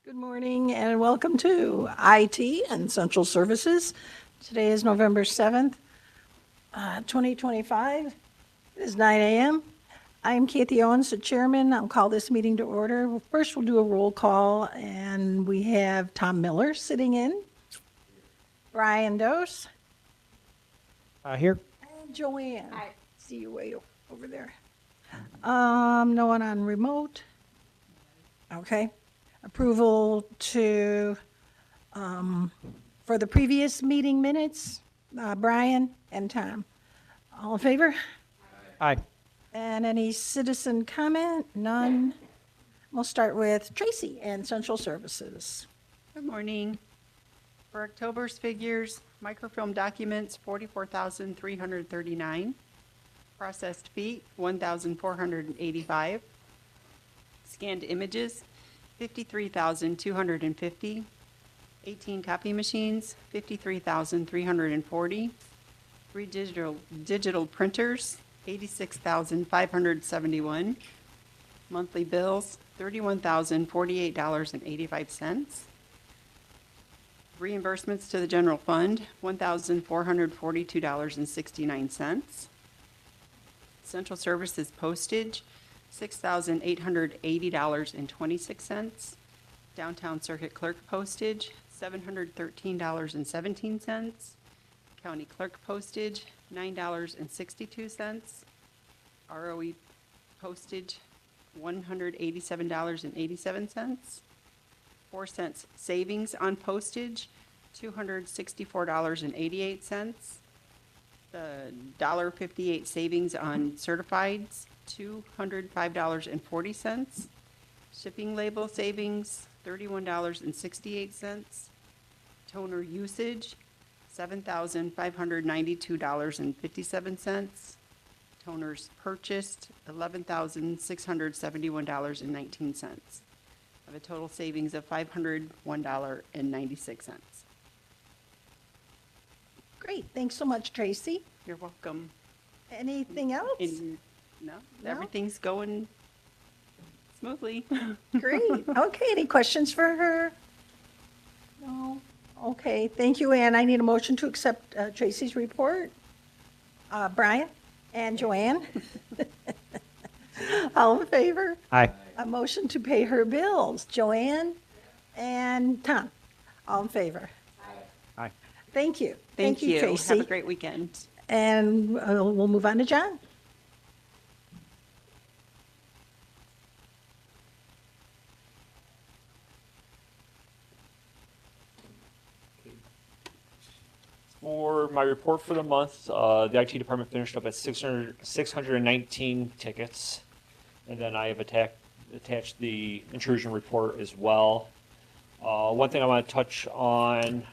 Good morning and welcome to IT and Central Services. Today is November 7th, 2025. It is 9 a.m. I'm Kathy Owens, the chairman. I'll call this meeting to order. First, we'll do a roll call, and we have Tom Miller sitting in, Brian Dose, Here. and Joanne. I see you way over there. No one on remote. Okay. Approval to, for the previous meeting minutes, Brian and Tom. All in favor? Aye. And any citizen comment? None. We'll start with Tracy and Central Services. Good morning. For October's figures, microfilm documents, 44,339. Processed feet, 1,485. Scanned images, 53,250. 18 copy machines, 53,340. 3 digital printers, 86,571. Monthly bills, $31,048.85. Reimbursements to the general fund, $1,442.69. Central services postage, $6,880.26. Downtown circuit clerk postage, $713.17. County clerk postage, $9.62. ROE postage, $187.87. 4 cents savings on postage, $264.88. The $1.58 savings on certifieds, $205.40. Shipping label savings, $31.68. Toner usage, $7,592.57. Toners purchased, $11,671.19. Of a total savings of $501.96. Great, thanks so much, Tracy. You're welcome. Anything else? No, everything's going smoothly. Great. Okay, any questions for her? No? Okay, thank you, Ann. I need a motion to accept Tracy's report. Brian and Joanne? All in favor? Aye. A motion to pay her bills. Joanne and Tom, all in favor? Aye. Thank you. Thank you. Tracy. Have a great weekend. And we'll move on to John. For my report for the month, the IT department finished up at 619 tickets. And then I have attached the intrusion report as well. One thing I want to touch on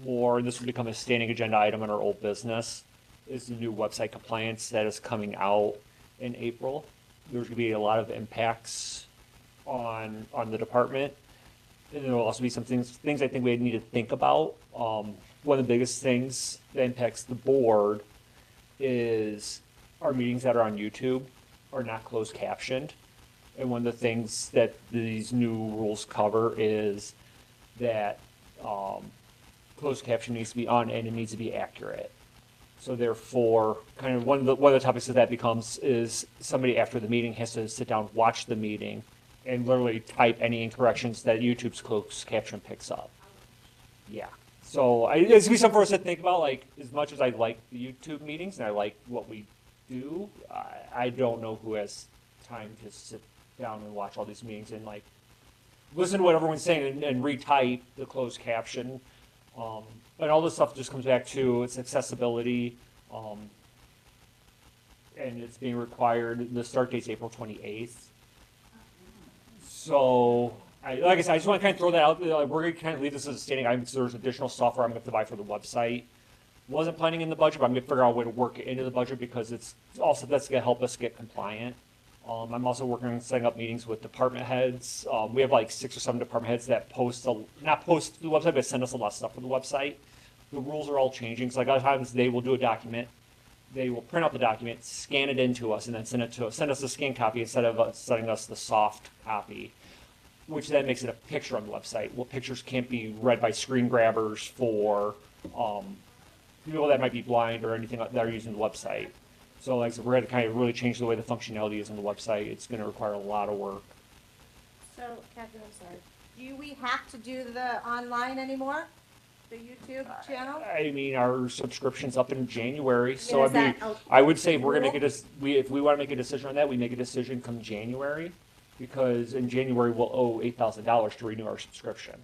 more, and this will become a standing agenda item in our old business, is the new website compliance that is coming out in April. There's going to be a lot of impacts on the department. And there will also be some things I think we need to think about. One of the biggest things that impacts the board is our meetings that are on YouTube are not closed captioned. And one of the things that these new rules cover is that closed caption needs to be on and it needs to be accurate. So therefore, kind of one of the topics of that becomes is somebody after the meeting has to sit down, watch the meeting, and literally type any incorrections that YouTube's closed caption picks up. Yeah. So it's going to be something for us to think about, like, as much as I like the YouTube meetings and I like what we do, I don't know who has time to sit down and watch all these meetings and, like, listen to what everyone's saying and retype the closed caption. But all this stuff just comes back to its accessibility, and it's being required. The start date's April 28th. So, like I said, I just want to kind of throw that out there. Like, we're going to kind of leave this as a standing item because there's additional software I'm going to have to buy for the website. Wasn't planning in the budget, but I'm going to figure out a way to work it into the budget because it's also that's going to help us get compliant. I'm also working on setting up meetings with department heads. We have like 6 or 7 department heads that not post to the website, but send us a lot of stuff for the website. The rules are all changing. So like a lot of times they will do a document, they will print out the document, scan it into us, and then send us a scanned copy instead of sending us the soft copy. which then makes it a picture on the website. Well, pictures can't be read by screen grabbers for people that might be blind or anything that are using the website. So like, so we're going to kind of really change the way the functionality is on the website. It's going to require a lot of work. So, Catherine, I'm sorry. Do we have to do the online anymore? The YouTube channel? I mean, our subscription's up in January, so Yeah, I is mean, that I would say we're gonna rule? get if we wanna make a decision on that, we make a decision come January, because in January, we'll owe $8,000 to renew our subscription.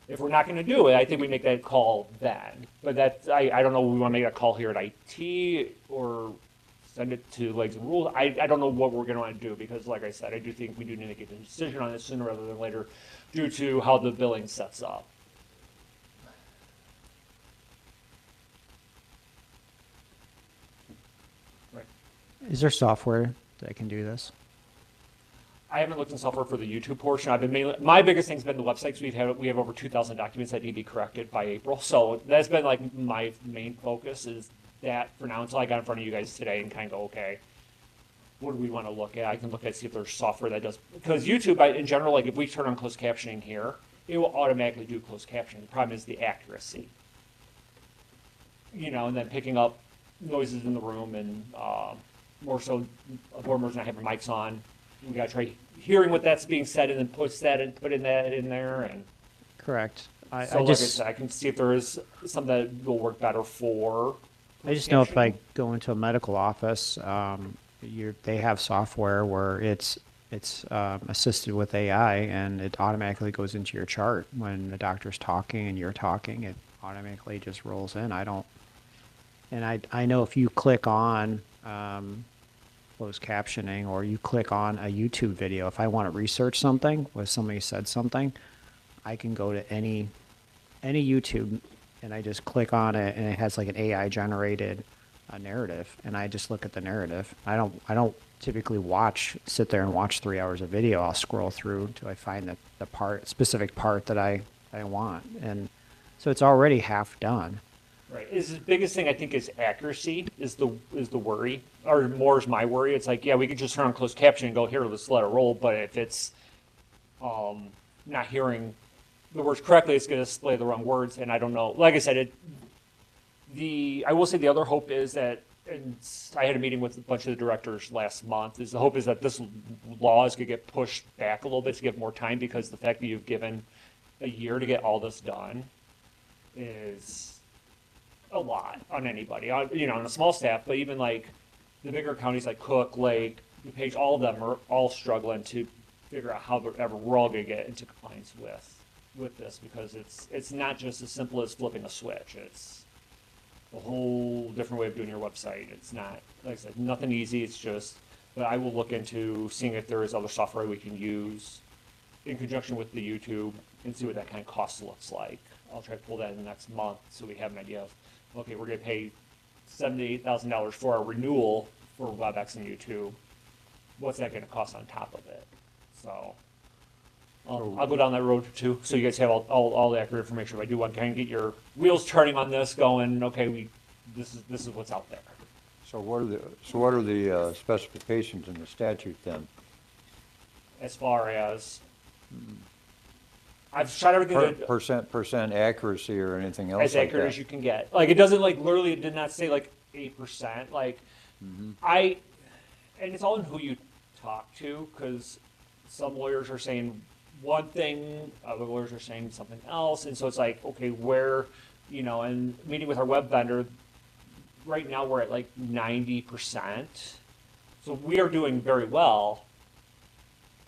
If we're not gonna do it, I think we make that call then, but that's, I don't know, we wanna make that call here at IT, or send it to Legs and Rules. I don't know what we're gonna wanna do, because like I said, I do think we do need to get a decision on this sooner rather than later, due to how the billing sets up. Is there software that can do this? I haven't looked in software for the YouTube portion. I've been mainly, my biggest thing's been the websites. We have over 2,000 documents that need to be corrected by April. So that's been like my main focus is that for now until I got in front of you guys today and kind of go, okay, what do we want to look at? I can look at, see if there's software that does, because YouTube in general, like if we turn on closed captioning here, it will automatically do closed captioning. The problem is the accuracy. You know, and then picking up noises in the room and more so board members not having mics on. We gotta try hearing what that's being said and then putting that in there. And Correct. so, I like I just said, I can see if there is something that will work better for. I just know if I captioning. go into a medical office, they have software where it's assisted with AI, and it automatically goes into your chart when the doctor's talking and you're talking. It automatically just rolls in. I know if you click on closed captioning, or you click on a YouTube video, if I want to research something where somebody said something, I can go to any YouTube and I just click on it, and it has like an AI generated narrative, and I just look at the narrative. I don't typically sit there and watch 3 hours of video. I'll scroll through until I find the specific part that I want, and so it's already half done. Right. Is the biggest thing I think is accuracy is the worry, or more is my worry. It's like, yeah, we could just turn on closed caption and go, here, let's let it roll. But if it's not hearing the words correctly, it's going to display the wrong words. And I don't know. Like I said, I will say the other hope is that, and I had a meeting with a bunch of the directors last month, is the hope is that this law is going to get pushed back a little bit to give more time, because the fact that you've given a year to get all this done is a lot on anybody, on a small staff, but even like the bigger counties like Cook, Lake, DuPage, all of them are all struggling to figure out how we're all going to get into compliance with this, because it's not just as simple as flipping a switch. It's a whole different way of doing your website. It's not, like I said, nothing easy. It's just, but I will look into seeing if there is other software we can use in conjunction with the YouTube and see what that kind of cost looks like. I'll try to pull that in the next month so we have an idea of, okay, we're going to pay $78,000 to $8,000 for our renewal for WebEx and YouTube. What's that going to cost on top of it? So I'll go down that road too, so you guys have all the accurate information. If I do want to kind of get your wheels turning on this, going, okay, this is what's out there. So what are the specifications in the statute then? As far as I've shot everything Percent accuracy or anything else as like accurate that? as you can get. Like, it doesn't, like, literally, it did not say like 8%. Like, and it's all in who you talk to, because some lawyers are saying one thing, other lawyers are saying something else, and so it's like, okay, where, and meeting with our web vendor, right now we're at like 90%. So we are doing very well,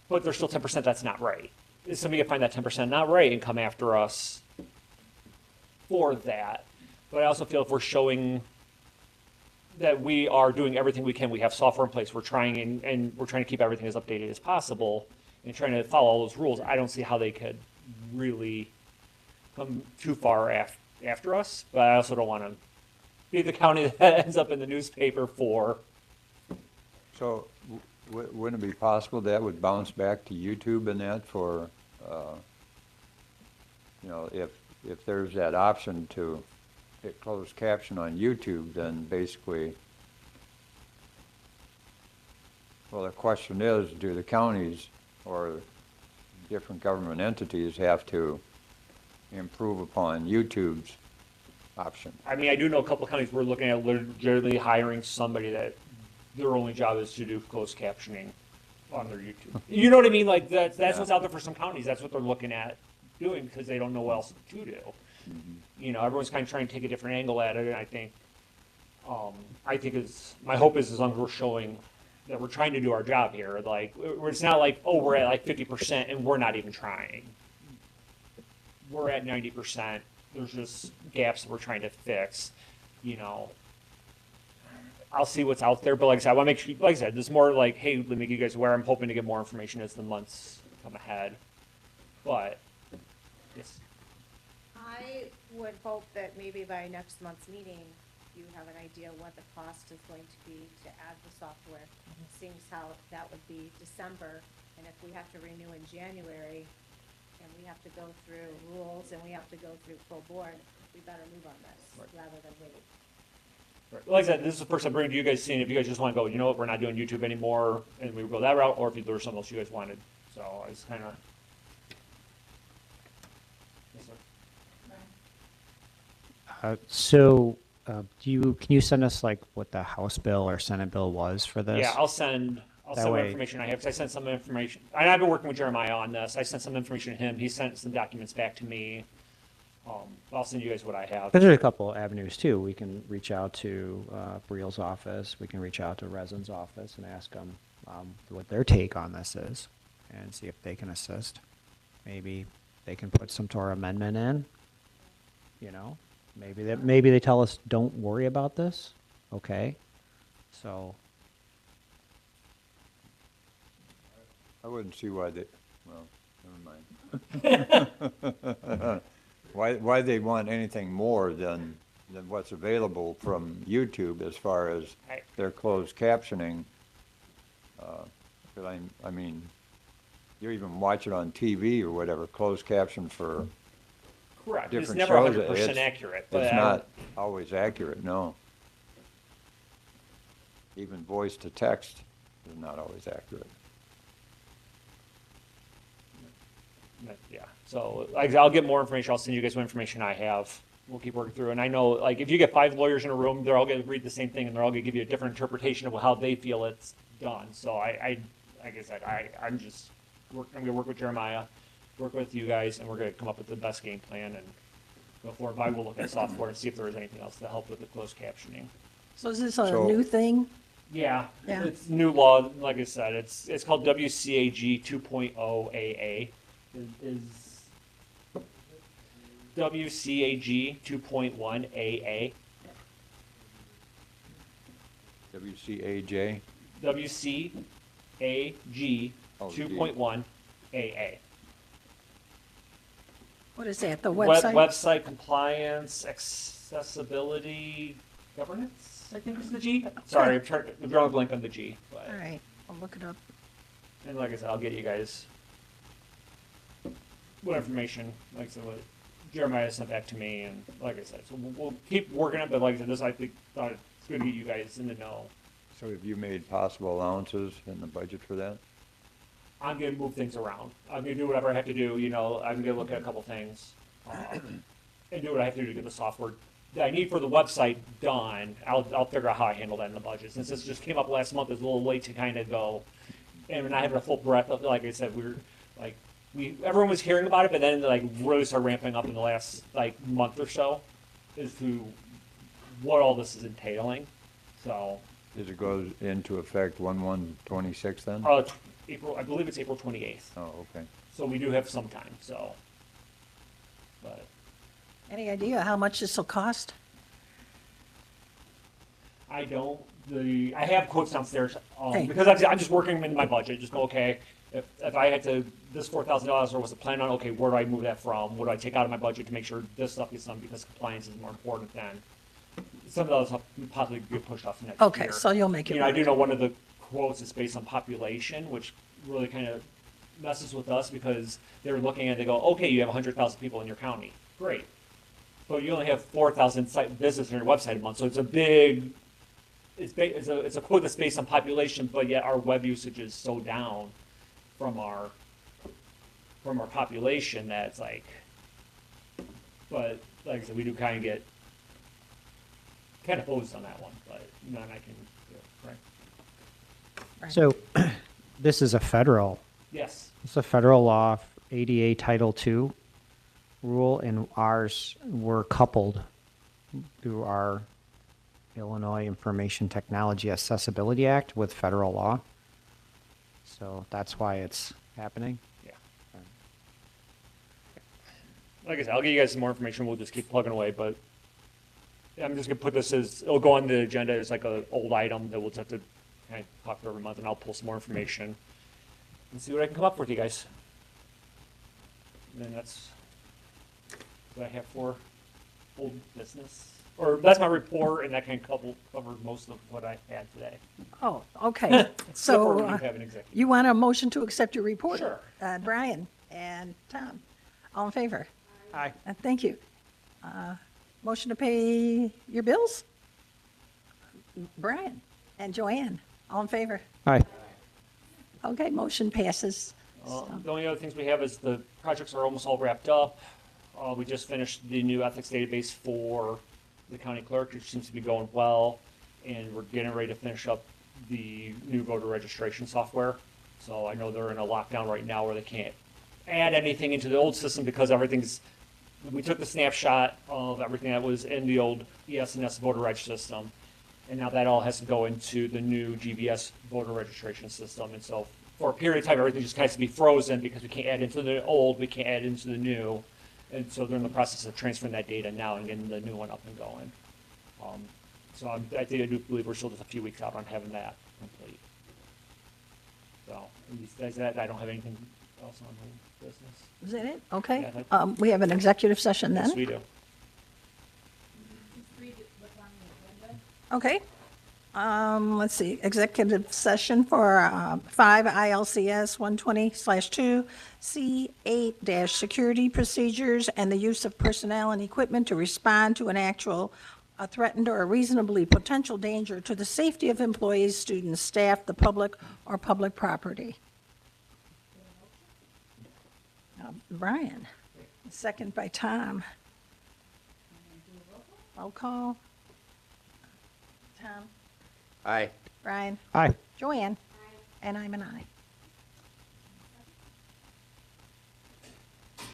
but there's still 10% that's not right. Is somebody gonna find that 10% not right and come after us for that? But I also feel if we're showing that we are doing everything we can, we have software in place, we're trying and we're trying to keep everything as updated as possible and trying to follow all those rules, I don't see how they could really come too far after us. But I also don't want to be the county that ends up in the newspaper for. So wouldn't it be possible that would bounce back to YouTube and that for, if there's that option to hit closed caption on YouTube, then basically, well, the question is, do the counties or different government entities have to improve upon YouTube's option. I mean, I do know a couple of counties we're looking at literally hiring somebody that their only job is to do closed captioning on their YouTube. You know what I mean? Like that's Yeah. what's out there for some counties. That's what they're looking at doing because they don't know what else to do. You know, everyone's kind of trying to take a different angle at it, and I think my hope is as long as we're showing that we're trying to do our job here, like it's not like, oh, we're at like 50% and we're not even trying. We're at 90%. There's just gaps that we're trying to fix. You know, I'll see what's out there, but like I said, I want to make sure, like I said, this is more like, hey, let me make you guys aware. I'm hoping to get more information as the months come ahead. But yes, I would hope that maybe by next month's meeting, you have an idea what the cost is going to be to add the software. Seeing as how that would be December, and if we have to renew in January, and we have to go through rules, and we have to go through full board, we better move on this rather than wait. like I said, this is the first I'm bringing to you guys, seeing if you guys just want to go, you know what, we're not doing YouTube anymore, and we go that route, or if there was something else you guys wanted. So I was kind of. Yes, sir. Can you send us like what the House bill or Senate bill was for this? Yeah, I'll send That what way- information I have, 'cause I sent some information, and I've been working with Jeremiah on this, I sent some information to him, he sent some documents back to me. I'll send you guys what I have. Because there's a couple avenues too. We can reach out to Briel's office. We can reach out to Resin's office and ask them what their take on this is, and see if they can assist. Maybe they can put some sort of amendment in. You know, maybe they tell us don't worry about this. Okay, so I wouldn't see why they, well, never mind. Why they want anything more than what's available from YouTube as far as Right. their closed captioning. But I mean, you even watch it on TV or whatever, closed caption for, Correct, it's different never shows, 100% it's- accurate, but it's I not don't- always accurate, no. Even voice to text is not always accurate. but yeah, so like, I'll get more information, I'll send you guys what information I have, we'll keep working through, and I know, like, if you get 5 lawyers in a room, they're all gonna read the same thing, and they're all gonna give you a different interpretation of how they feel it's done, so like I said, I'm gonna work with Jeremiah, work with you guys, and we're gonna come up with the best game plan and go forward. But I will look at software and see if there is anything else to help with the closed captioning. So is this a So- new thing? Yeah, Yeah. it's new law, like I said, it's called WCAG 2.0 AA. Is WCAG 2.1 AA. WCAJ, WCAG Oh, G. 2.1 AA. What is that, the Website website? compliance, accessibility, governance, I think is the G. Sorry, I'm drawing a blank on the G. But, All right, I'll look it up. and like I said, I'll get you guys what information, like I said, what Jeremiah sent back to me, and like I said, so we'll keep working it, but like I said, thought it's good to get you guys in the know. so have you made possible allowances in the budget for that? I'm gonna move things around. I'm gonna do whatever I have to do, you know, I'm gonna look at a couple things. And do what I have to do to get the software that I need for the website done. I'll figure out how I handle that in the budget. Since this just came up last month, it's a little late to kind of go. And we're not having a full breadth of, like I said, everyone was hearing about it, but then like really started ramping up in the last like month or so as to what all this is entailing. So, Does it go into effect 1/1/26 then? April, I believe it's April 28th. Oh, okay. So we do have some time, so. But Any idea how much this will cost? I don't, I have quotes downstairs, Okay. because I'm just working in my budget, just go, okay, if I had to, this $4,000 or was a plan on, okay, where do I move that from? What do I take out of my budget to make sure this stuff gets done, because compliance is more important than, some of those stuff could possibly get pushed off to next year. Okay, so you'll make it You know, I do work. know one of the quotes is based on population, which really kind of messes with us, because they're looking at, they go, okay, you have 100,000 people in your county, great. But you only have 4,000 visitors on your website a month, so it's a big, it's a quote that's based on population, but yet our web usage is so down from our from our population that's like, but like I said, we do kind of get kind of posed on that one, but none I can do, right? So this is a federal, Yes, it's a federal law, ADA Title II rule, and ours were coupled through our Illinois Information Technology Accessibility Act with federal law. So that's why it's happening. yeah. Like I said, I'll get you guys some more information. We'll just keep plugging away, but I'm just gonna put this as, it'll go on the agenda as like a old item that we'll just have to kind of talk about every month, and I'll pull some more information and see what I can come up with, you guys. And then that's what I have for old business. Or that's my report, and that can cover most of what I had today. Oh, okay. Except for So we do have an executive. you want a motion to accept your report? Sure. Brian and Tom, all in favor? Aye. Thank you. Motion to pay your bills? Brian and Joanne, all in favor? Aye. Okay, motion passes. The only other things we have is the projects are almost all wrapped up. We just finished the new ethics database for the county clerk, which seems to be going well. And we're getting ready to finish up the new voter registration software. So I know they're in a lockdown right now where they can't add anything into the old system because we took the snapshot of everything that was in the old ES&S voter reg system. And now that all has to go into the new GVS voter registration system. And so for a period of time, everything just has to be frozen because we can't add into the old, we can't add into the new. And so they're in the process of transferring that data now and getting the new one up and going. So I do believe we're still just a few weeks out on having that complete. So, and besides that, I don't have anything else on the business. Is that it? Okay. Yeah, We have an executive session Yes, then? we do. Okay. Let's see, executive session for 5 ILCS 120/2 C8- security procedures and the use of personnel and equipment to respond to an actual, a threatened, or a reasonably potential danger to the safety of employees, students, staff, the public, or public property. Brian, second by Tom. Roll call. Tom? Aye. Brian? Aye. Joanne? And I'm an aye.